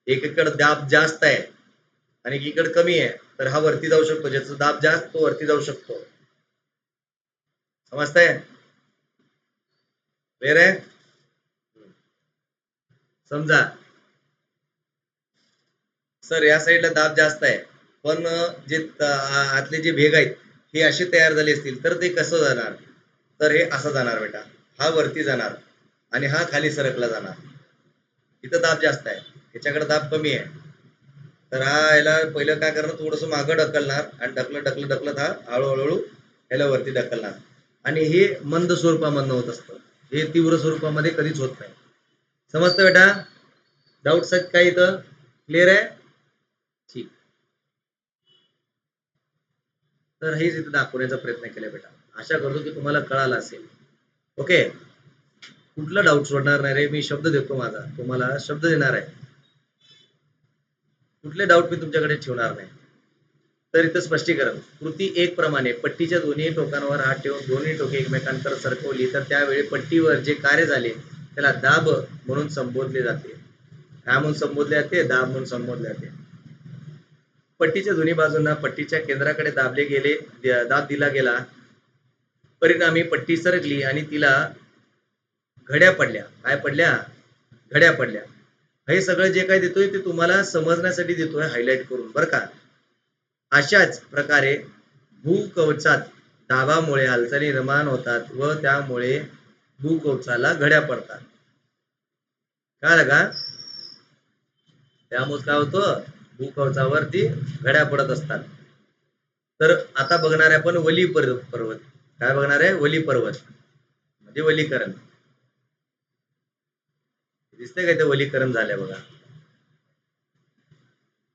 एकीकडे दाब जास्त आहे आणि एकीकडे कमी आहे, तर हा वरती जाऊ शकतो, ज्याचा दाब जास्त तो वरती जाऊ शकतो. समजतंय? क्लिअर आहे? समजा सर या साईडला दाब जास्त आहे, पण जे आतले जे भेग आहेत हे असे तयार झाले असतील, तर ते कसं जाणार, तर हे असं जाणार बेटा, हा वरती जाणार आणि हा खाली सरकला जाणार. इथं दाब जास्त आहे, याच्याकडे दाब कमी आहे, तर हा याला पहिलं काय करणार, थोडस मागं ढकलणार आणि ढकलत हा हळूहळू याला वरती ढकलणार, आणि हे मंद स्वरूपामधनं होत असतं, हे तीव्र स्वरूपामध्ये कधीच होत नाही. समजतं बेटा? डाऊट आहेत काय इथं? क्लिअर आहे? ठीक. तर हेच इथे दाखवण्याचा प्रयत्न केला बेटा, आशा करतो की तुम्हाला कळालं असेल. ओके, कुठला डाऊट सोडणार नाही रे, मी शब्द देतो माझा, तुम्हाला शब्द देणार आहे, कुठले डाऊट मी तुमच्याकडे ठेवणार नाही. तर इथं स्पष्टीकरण, कृती एक प्रमाणे पट्टीच्या दोन्ही टोकांवर हात ठेवून दोन्ही टोके एकमेकांकडे सरकवली, तर त्यावेळी पट्टीवर जे कार्य झाले त्याला दाब म्हणून संबोधले जाते. काय म्हणून संबोधले जाते? दाब म्हणून संबोधले जाते. पट्टीच्या दोन्ही बाजूंना पट्टीच्या केंद्राकडे दाबले गेले, दाब दिला गेला, परिणामी पट्टी सरकली आणि तिला घड्या पडल्या. काय पडल्या? घड्या पडल्या. हे सगळं जे काय देतोय ते तुम्हाला समजण्यासाठी देतोय हायलाइट करून, बरं का. अशाच प्रकारे भूकवचात दाबामुळे हालचाली निर्माण होतात व त्यामुळे भूकवचाला घड्या पडतात. कळलं का? त्यामुळे काय होतं, भूकवचावरती घड्या पडत असतात. तर आता बघणार आहे आपण वली पर्वत. काय बघणार आहे? वली पर्वत म्हणजे वलीकरण. दिसतंय का ते वलीकरण झालंय बघा.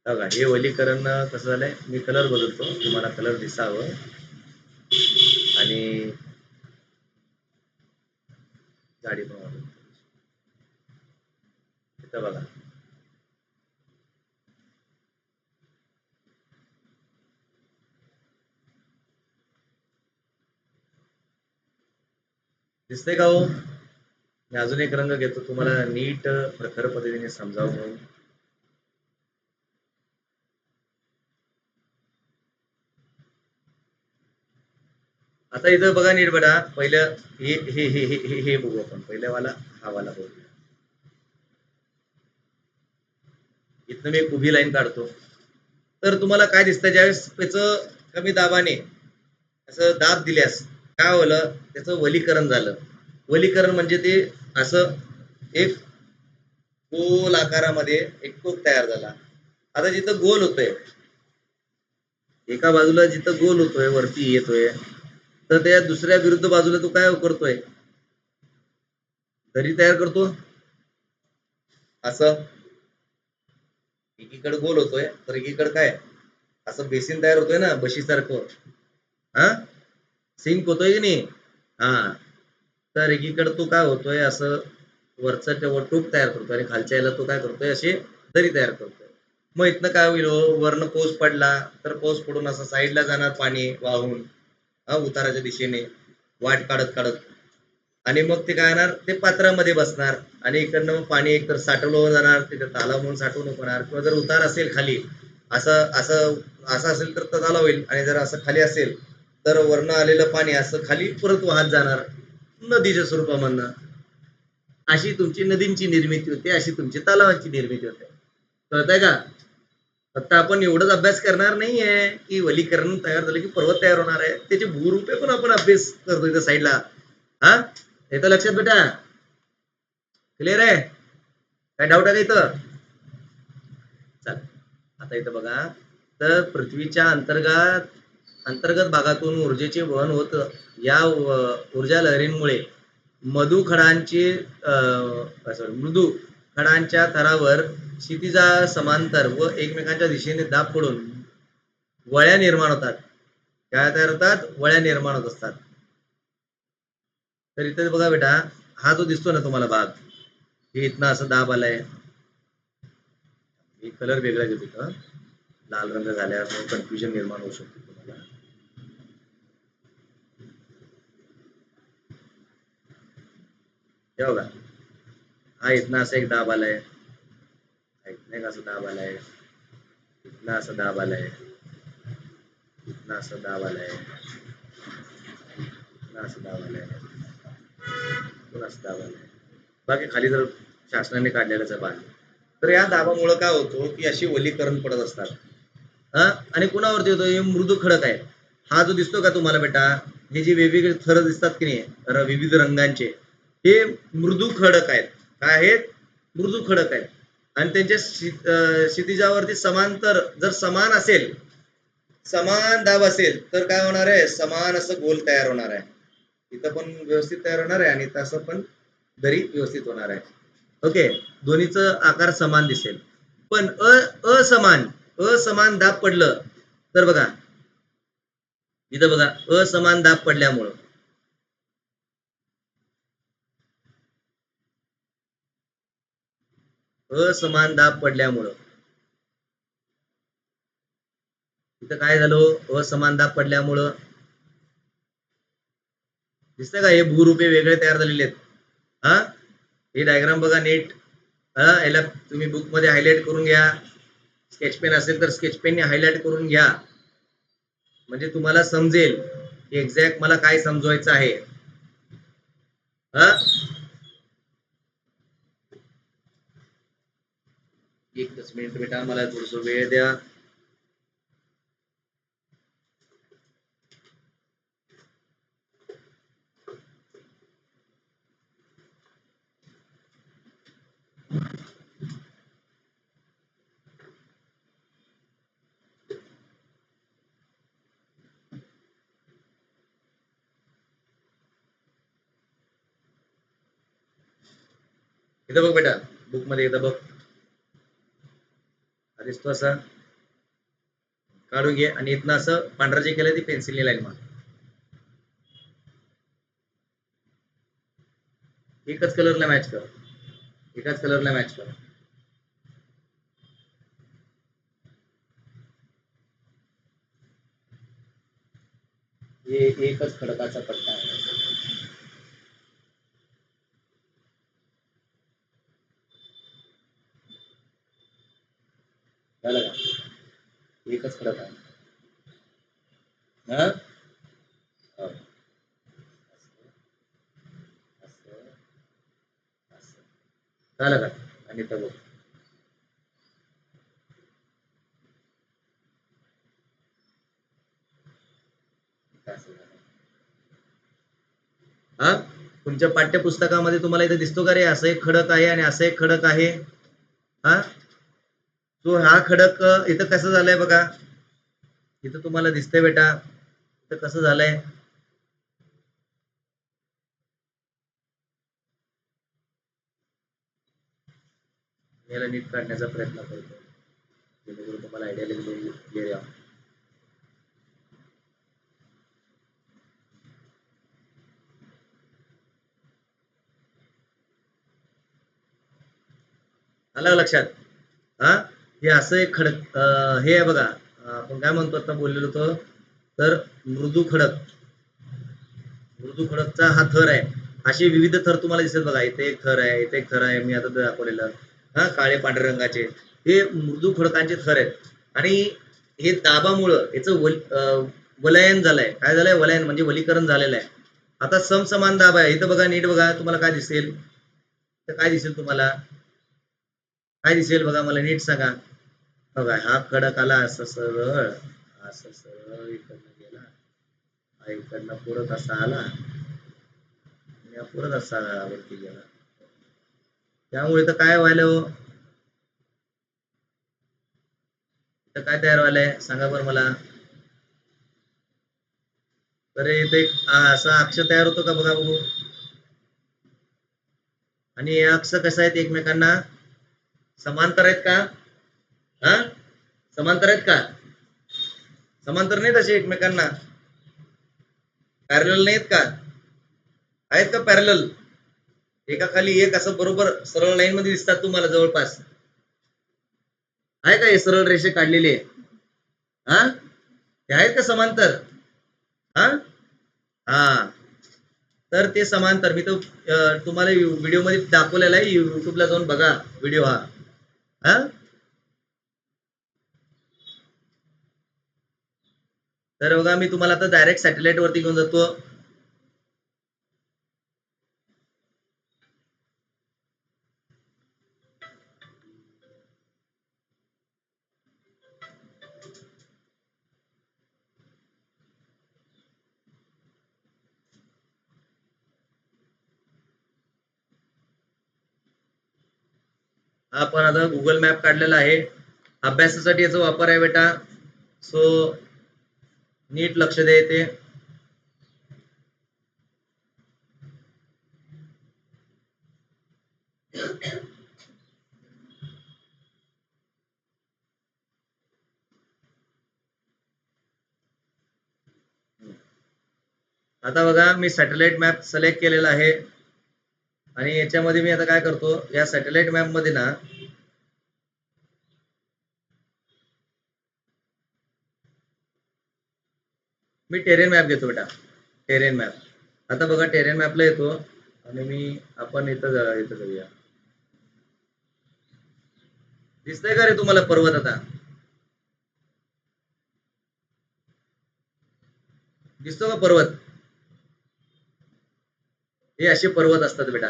बघा हे वलीकरण कसं झालंय, मी कलर बदलतो तुम्हाला कलर दिसावं, आणि गाडी पण इथं बघा, दिसतंय का हो? मी अजून एक रंग घेतो तुम्हाला नीट प्रखर पद्धतीने समजावं म्हणून. आता इथं बघा नीट बघा, पहिलं हे हे हे हे हे बघू आपण, पहिल्या वाला हा वाला बघू. इथनं मी एक उभी लाईन काढतो, तर तुम्हाला काय दिसतं, ज्यावेळेस त्याचं कमी दाबाने असं दाब दिल्यास काय होलं, त्याचं वलीकरण झालं. वलीकरण म्हणजे ते असं एक गोल आकारामध्ये एक टोक तयार झाला. आता जिथं गोल होतोय, एका बाजूला जिथं गोल होतोय वरती येतोय, तर त्या दुसऱ्या विरुद्ध बाजूला तो काय करतोय, दरी तयार करतो. असं एकीकडे गोल होतोय, तर एकीकडे काय असं बेसिन तयार होतोय ना बशी सारखं, हा सिंक होतोय की नाही, हा, तर एकीकडे तो काय होतोय, असं वरचा तेव्हा टोक तयार करतोय आणि खालच्या याला तो काय करतोय, अशी दरी तयार करतोय. मग इथनं काय होईल, वरनं पाऊस पडला तर पाऊस पडून असं साईडला जाणार पाणी वाहून, उताराच्या दिशेने वाट काढत काढत, आणि मग ते काय येणार, ते पात्रामध्ये बसणार, आणि इकडनं मग पाणी एकतर साठवलं जाणार, तिथे तलाव म्हणून साठवणूक होणार, किंवा जर उतार असेल खाली असं असं असं असेल तर तलाव होईल, आणि जर असं खाली असेल तर वरनं आलेलं पाणी असं खाली परत वाहत जाणार नदीच्या स्वरूपामधनं. अशी तुमची नदींची निर्मिती होते, अशी तुमची तलावांची निर्मिती होते. कळतंय का? फक्त आपण एवढंच अभ्यास करणार नाहीये की वलीकरण तयार झालं की पर्वत तयार होणार आहे, त्याचे भूरूपे पण आपण अभ्यास करतो इथं साईडला. हा, येतं लक्षात बेटा? क्लिअर आहे? काय डाऊट आहे का इथं? चल, आता इथं बघा, तर पृथ्वीच्या अंतर्गत भागातून ऊर्जेचे वहन होत या ऊर्जा लहरींमुळे मृदू खडांच्या थरावर क्षितिजा समांतर व एकमेकांच्या दिशेने दाब पडून वळ्या निर्माण होतात. काय तयार होतात? वळ्या निर्माण होत असतात. तर इथे बघा बेटा, हा जो दिसतो ना तुम्हाला भाग, हे इथनं असं दाब आलाय, हे कलर वेगळा घेतो इथं, लाल रंग झाल्यावर कन्फ्युजन निर्माण होऊ शकतो तुम्हाला. हे बघा, हा इथनं असं एक दाब आलाय, इथनं एक असं दाब आलाय, इथनं असं दाब आलाय, इथनं असं दाब आलाय, इथनं असं दाब आलाय, इथून असं दाब आलाय. बाकी खाली जर शासनाने काढलेलंच आहे बाहेर. तर या दाबामुळे काय होतो की अशी वलीकरण पडत असतात. हा, आणि कुणावरती होतो? हे मृदू खडक आहे. हा जो दिसतो का तुम्हाला बेटा, हे जे वेगवेगळे थर दिसतात की नाही विविध रंगांचे, हे मृदू खडक आहेत. काय आहेत? मृदू खडक आहेत. आणि त्यांच्या क्षितिजावरती समांतर जर समान दाब असेल तर काय होणार आहे? समान असं गोल तयार होणार आहे. इथं पण व्यवस्थित तयार होणार आहे आणि तसं पण दरी व्यवस्थित होणार आहे. ओके, दोन्हीचं आकार समान दिसेल. पण असमान दाब पडलं तर बघा, इथं बघा, असमान दाब पडल्यामुळं असमान दाब पडल्यामुळं इथं काय झालं? असमान दाब पडल्यामुळं दिसतं का? हे भूरूपे वेगळे तयार झालेले आहेत. हा, हे डायग्राम बघा नीट. हा, याला तुम्ही बुक मध्ये हायलाइट करून घ्या. स्केच पेन असेल तर स्केच पेनने हायलाइट करून घ्या, म्हणजे तुम्हाला समजेल की एक्झॅक्ट मला काय समजवायचं आहे. हा, एकच मिनिट बेटा, मला थोडस वेळ द्या. इथं बघ बेटा, बुक मध्ये इथं बघ, दिसतो असं काढून घे आणि इथनं असं पांढरं जे केलं ती पेन्सिलने लाईन मार. एकच कलरला मॅच कर, एकाच कलरला मॅच कर. हे एकच खडकाचा पट्टा आहे. झालं का? एकच खडक आहे. हा, हो. झालं का? आणि इथं बघ, हा, तुमच्या पाठ्यपुस्तकामध्ये तुम्हाला इथे दिसतो का रे? असं एक खडक आहे आणि असं एक खडक आहे. हा, तो हा खडक इथं कसं झालंय बघा, इथं तुम्हाला दिसतंय बेटा, इथं कसं झालंय? याला नीट काढण्याचा प्रयत्न करतो, जेणेकरून तुम्हाला आयडिया क्लिअर यावं. आलं लक्षात? हा, हे असं एक खडक हे आहे बघा, आपण काय म्हणतो आता बोललेलो होतो, तर मृदू खडकचा हा थर आहे. असे विविध थर तुम्हाला दिसेल बघा, इथे एक थर आहे, इथे एक थर आहे, मी आता दाखवलेलं, हा, काळे पांढऱ्या रंगाचे, हे मृदू खडकांचे थर आहेत. आणि हे दाबामुळं याचं वलयन झालंय. काय झालंय? वलयन म्हणजे वलीकरण झालेलं आहे. आता समसमान दाब आहे, इथं बघा नीट बघा, तुम्हाला काय दिसेल? तर काय दिसेल तुम्हाला? काय दिसेल बघा, मला नीट सांगा. बघा हा कडक आला असं सरळ, असं सरळ इकडनं गेला, हा इकडनं पुढं कसा आला आणि हा पुढं कसा वरती गेला. त्यामुळे तर काय व्हायला हो, तर काय तयार व्हायलंय सांगा बरं मला. तर इथे एक असा अक्ष तयार होतो का बघा बघू. आणि हे अक्ष कसं आहेत एकमेकांना समांतर आहेत का? हा समांतर आहेत का? समांतर नाहीत असे एकमेकांना, पॅरलल नाहीत का? आहेत का पॅरलल? एका खाली एक असं बरोबर सरळ लाईन मध्ये दिसतात तुम्हाला जवळपास, आहे का हे सरळ रेषे काढलेले? हा ते आहेत का समांतर? हा हा तर ते समांतर मी तो तुम्हाला व्हिडिओ मध्ये दाखवलेला आहे, युट्यूबला जाऊन बघा व्हिडिओ हा. हा तर बघा मी तुम्हाला आता डायरेक्ट सॅटेलाइट वरती घेऊन जातो. आपण आता गुगल मॅप काढलेला आहे, अभ्यासासाठी याचा वापर आहे बेटा. सो नीट लक्ष द्या येते. आता बघा मी सॅटेलाइट मॅप सिलेक्ट केलेला आहे आणि याच्यामध्ये मी आता काय करतो, या सॅटेलाइट मॅप मध्ये ना मी टेरेन मॅप घेतो बेटा, टेरेन मॅप. आता बघा टेरेन मॅपला येतो आणि मी आपण इथं इथं जाऊया. दिसतंय का रे तुम्हाला पर्वत? आता दिसतो का पर्वत? हे असे पर्वत असतात बेटा,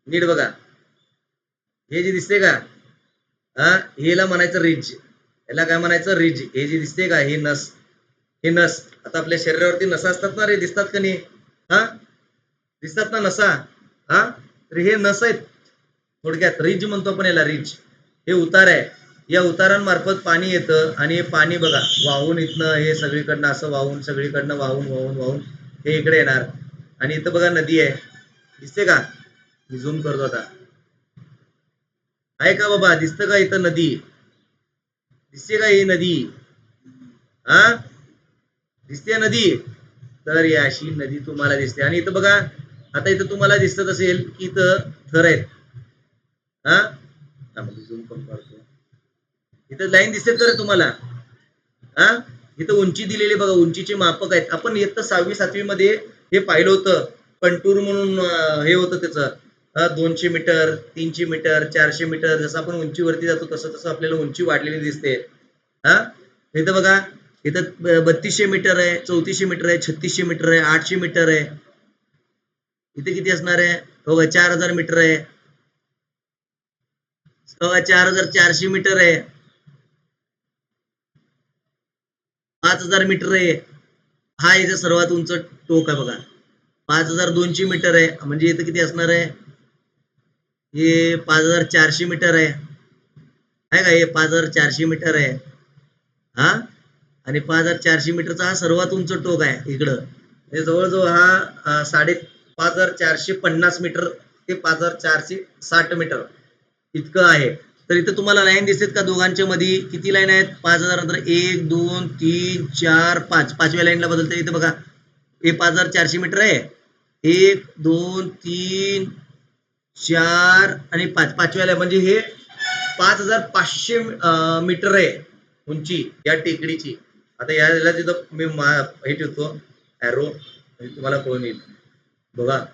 नीट बघा. हे जे दिसते का, हा हेला म्हणायचं रिज, याला काय म्हणायचं रिज. हे जे दिसते का, हे नस, हे नस. आता आपल्या शरीरावरती नसा असतात ना रे, दिसतात का नाही? हा दिसतात ना नसा, हा तर हे नस आहेत थोडक्यात. रिज म्हणतो आपण याला, रिज. हे उतार आहे, या उतारांमार्फत पाणी येतं आणि हे पाणी बघा वाहून इथनं हे सगळीकडनं असं वाहून, सगळीकडनं वाहून वाहून वाहून हे इकडे येणार. आणि इथं बघा नदी आहे, दिसते का? मी झूम करतो आता, आहे का बाबा? दिसतं का इथं नदी? दिसते का ही नदी? हा दिसते नदी? तर ही अशी नदी तुम्हाला दिसते. आणि इथं बघा, आता इथं तुम्हाला दिसत असेल की इथं थर आहेत. हा झूम पण करतो, इथं लाईन दिसते तर तुम्हाला. हा इथं उंची दिलेली बघा, उंचीचे मापक आहेत. आपण इयत्ता 6वी 7वी मध्ये हे पाहिलं होतं, कंटूर म्हणून हे होतं त्याचं. 200 मीटर, 300 मीटर, 400 मीटर. जसं आपण उंचीवरती जातो तसं तसं आपल्याला उंची वाढलेली दिसते. हा इथं बघा, इथं 3200 मीटर आहे, 3400 मीटर आहे, 3600 मीटर आहे, 800 मीटर आहे. इथे किती असणार आहे बघा, 4000 मीटर आहे बघा, 4400 मीटर आहे, 5000 मीटर आहे. हा इथे सर्वात उंच टोक आहे बघा, 5200 मीटर आहे. म्हणजे इथं किती असणार आहे, हे 5400 मीटर आहे का? हे 5400 मीटर आहे. हा आणि 5400 मीटरचा हा सर्वात उंच टोक आहे इकडं. हे जवळजवळ हा 5450 मीटर ते 5460 मीटर इतकं आहे. तर इथं तुम्हाला लाईन दिसतेत का दोघांच्या मध्ये? किती लाईन आहेत? 5000 नंतर 1 2 3 4 5, पाचव्या लाईनला बदलते. इथं बघा, हे 5400 मीटर आहे, 1 2 3 4 आणि 5, पाचव्याला. म्हणजे हे 5500 मीटर आहे उंची या टेकडीची. आता याला तिथं मी हे ठेवतो ॲरो, म्हणजे तुम्हाला कळून येईल. बघा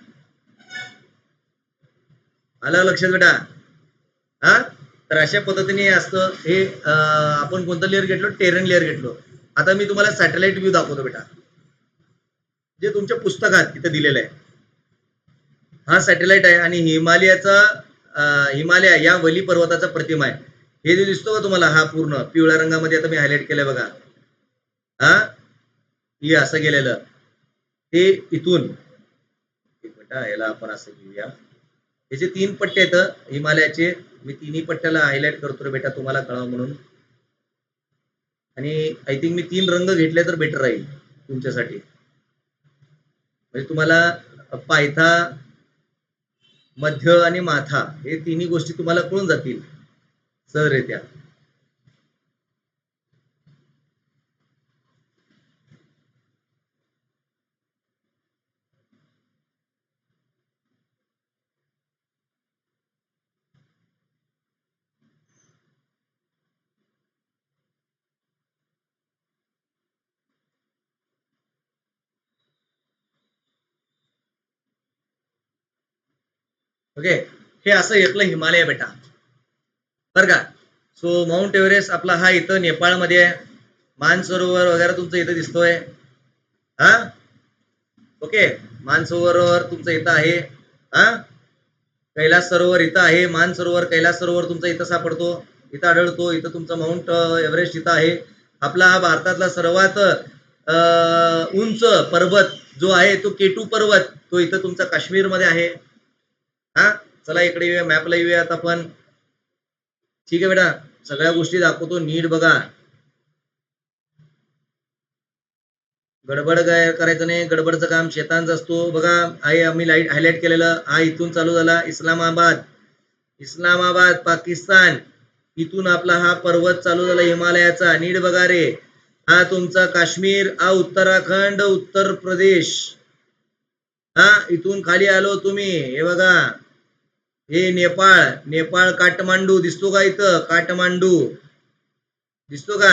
आलं लक्षात बेटा? हा तर अशा पद्धतीने असतं हे. आपण कोणतं लेअर घेतलो? टेरेन लेअर घेतलो. आता मी तुम्हाला सॅटेलाइट व्ह्यू दाखवतो बेटा, जे तुमच्या पुस्तकात इथं दिलेलं आहे. हा सॅटेलाइट आहे आणि हिमालयाचा हिमालय या वली पर्वताचा प्रतिमा आहे. हे जे दिसतो का तुम्हाला, हा पूर्ण पिवळ्या रंगामध्ये आता मी हायलाइट केलंय बघा, हा हे असं गेलेलं, ते इथून बेटा याला आपण असं घेऊया, याचे 3 पट्टे आहेत हिमालयाचे, मी तिन्ही पट्ट्याला हायलाइट करतो रे बेटा तुम्हाला कळावं म्हणून, आणि आय थिंक मी 3 रंग घेतले तर बेटर राहील तुमच्यासाठी, म्हणजे तुम्हाला पायथा, मध्य आणि माथा हे तिन्ही गोष्टी तुम्हाला कळून जातील सहजरित्या. ओके, हे असं एकलं हिमालय बेटा बर का. सो माउंट एव्हरेस्ट आपला हा इथं नेपाळमध्ये आहे, मानसरोवर वगैरे तुमचं इथं दिसतोय, हा ओके, मानसरोवर तुमचं इथं आहे, हा कैलास सरोवर इथं आहे, मानसरोवर कैलास सरोवर तुमचा इथं सापडतो, इथं आढळतो, इथं तुमचा माउंट एव्हरेस्ट इथं आहे. आपला हा भारतातला सर्वात उंच पर्वत जो आहे तो केटू पर्वत, तो इथं तुमचा काश्मीर मध्ये आहे. हा चला इकडे येऊया, मॅपला येऊयात आपण. ठीक आहे बेटा, सगळ्या गोष्टी दाखवतो नीट बघा, गडबड काय करायचं नाही, गडबडचं काम शेतांचं असतो बघा. आहे आम्ही लाईट हायलाइट केलेलं, हा इथून चालू झाला इस्लामाबाद, इस्लामाबाद पाकिस्तान, इथून आपला हा पर्वत चालू झाला हिमालयाचा, नीट बघा रे, हा तुमचा काश्मीर, हा उत्तराखंड, उत्तर प्रदेश, हा इथून खाली आलो तुम्ही, हे बघा हे नेपाळ, नेपाळ काठमांडू दिसतो का इथं, काठमांडू दिसतो का,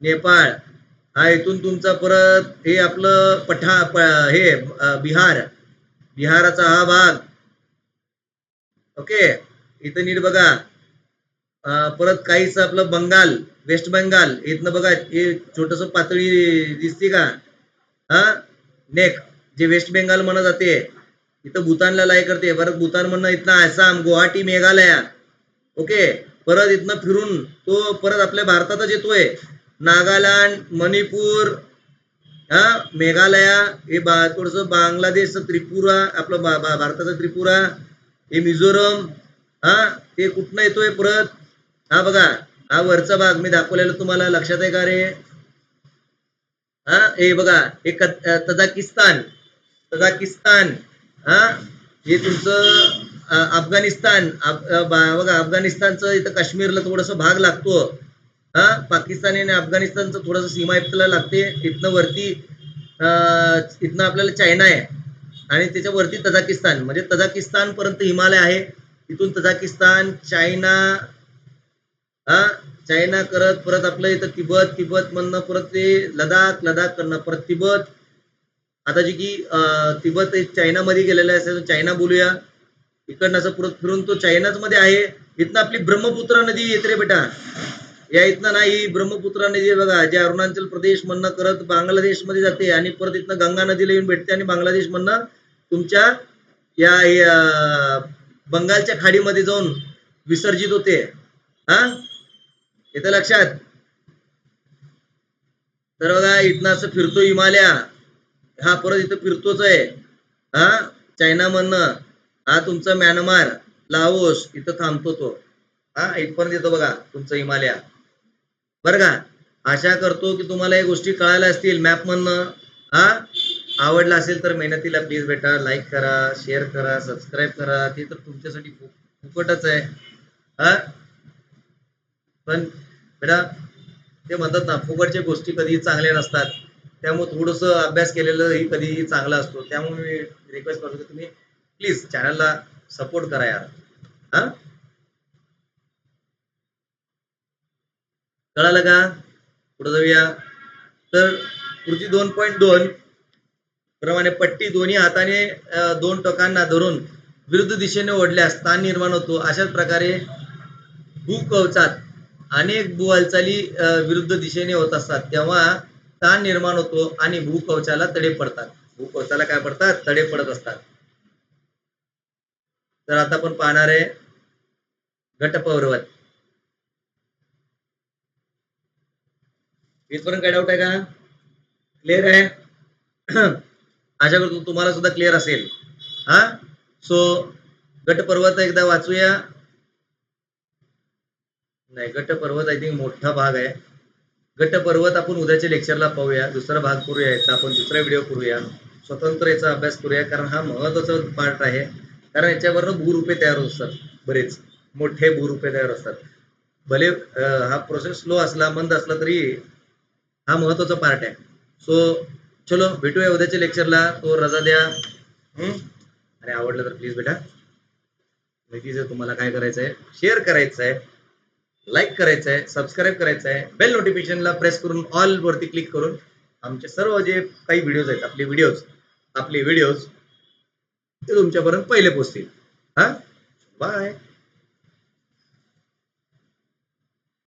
नेपाळ, हा इथून तुमचा परत हे आपलं हे बिहार, बिहाराचा हा भाग, ओके, इथं नीट बघा. परत काहीच आपलं बंगाल, वेस्ट बंगाल, इथनं बघा हे छोटस पातळी दिसते का, हा नेक, जे वेस्ट बेंगाल म्हणत जाते, इथं भूतानला लाई करते, परत भूतान म्हणणं इथनं आसाम, गुवाहाटी, मेघालय, ओके, परत इथनं फिरून तो परत आपल्या भारतातच येतोय, नागालँड, मणिपूर, हा मेघालया, हे थोडस बांगलादेश, त्रिपुरा, आपलं भारताचा त्रिपुरा, हे मिझोरम, हा ते कुठनं येतोय परत, हा बघा, हा वरचा भाग मी दाखवलेला तुम्हाला लक्षात आहे का रे, हा हे बघा, हे तजाकिस्तान, तजाकिस्तान, हा हे तुमचं अफगाणिस्तान, बघा अफगाणिस्तानचं इथं काश्मीरला थोडस भाग लागतो, हा पाकिस्तान आणि अफगाणिस्तानचं थोडस सीमा इथला लागते, इथनं वरती इथनं आपल्याला चायना आहे, आणि त्याच्या वरती तजाकिस्तान, म्हणजे तजाकिस्तान पर्यंत हिमालय आहे, इथून तजाकिस्तान, चायना, हा चायना करत परत आपलं इथं तिबत, तिबत म्हणणं परत ते लडाख, लडाख करणं परत तिबत, आता जी की तिबत चायनामध्ये गेलेलं आहे, तर चायना बोलूया, इकडनं असं परत फिरून तो चायनाच मध्ये आहे, इथनं आपली ब्रह्मपुत्रा नदी येते रे बेटा, या इथनं ना ही ब्रह्मपुत्रा नदी बघा, जे अरुणाचल प्रदेश म्हणणं करत बांगलादेश मध्ये जाते, आणि परत इथनं गंगा नदीला येऊन भेटते, आणि बांगलादेश म्हणणं तुमच्या या बंगालच्या खाडीमध्ये जाऊन विसर्जित होते, हा येतं लक्षात. तर बघा इथनं असं फिरतो हिमालय, हा परत इथं फिरतोच आहे, हा चायना म्हणणं, हा तुमचा म्यानमार, लाओस, इथं थांबतो तो, हा इथपर्यंत येतो बघा तुमचं हिमालय, बरं का. आशा करतो की तुम्हाला या गोष्टी कळायला असतील मॅप मधनं, हा आवडला असेल तर मेहनतीला प्लीज बेटा लाईक करा, शेअर करा, सबस्क्राईब करा, ते तर तुमच्यासाठी फुकटच आहे, हा पण बेटा ते म्हणतात ना फुकटच्या गोष्टी कधी चांगल्या नसतात, त्यामुळे थोडस अभ्यास केलेलं ही कधीही चांगला असतो, त्यामुळे मी रिक्वेस्ट करतो की तुम्ही प्लीज चॅनलला सपोर्ट करा यार, हा कळालं का. पुढे जाऊया, तर कृती 2.2 प्रमाणे पट्टी दोन्ही हाताने 2 टोकांना धरून विरुद्ध दिशेने ओढल्यास ताण निर्माण होतो, अशाच प्रकारे भूकवचात अनेक भूहालचाली विरुद्ध दिशेने होत असतात तेव्हा ताण निर्माण होतो आणि भूकवचाला तडे पडतात, भूकवचाला काय पडतात, तडे पडत असतात. तर आता आपण पाहणार आहे घटपर्वत, इथपर्यंत काय डाऊट आहे का? क्लिअर आहे? आशा करतो तुम्हाला सुद्धा क्लिअर असेल. हा, सो गट पर्वत एकदा वाचूया. नाही, गट पर्वत आय थिंक मोठा भाग आहे. गट पर्वत आपण उद्याच्या लेक्चरला पाहूया. दुसरा भाग करूया याचा, आपण दुसरा व्हिडिओ करूया, स्वतंत्र याचा अभ्यास करूया, कारण हा महत्वाचा पार्ट आहे. कारण याच्यावरनं भूरूपे तयार होत असतात, बरेच मोठे भूरूपे तयार असतात. भले हा प्रोसेस स्लो असला, मंद असला, तरी हा महत्वाचा पार्ट आहे. सो चलो भेटूया उद्याच्या लेक्चरला. तो रजा द्या. आणि आवडलं तर प्लीज बेटा नक्कीच तुम्हाला काय करायचं आहे, शेअर करायचं आहे, लाईक करायचं आहे, सबस्क्राईब करायचं आहे, बेल नोटिफिकेशनला प्रेस करून ऑल वरती क्लिक करून आमचे सर्व जे काही व्हिडिओज आहेत, आपले व्हिडिओज ते तुमच्यापर्यंत पहिले पोहोचतील. हा, बाय.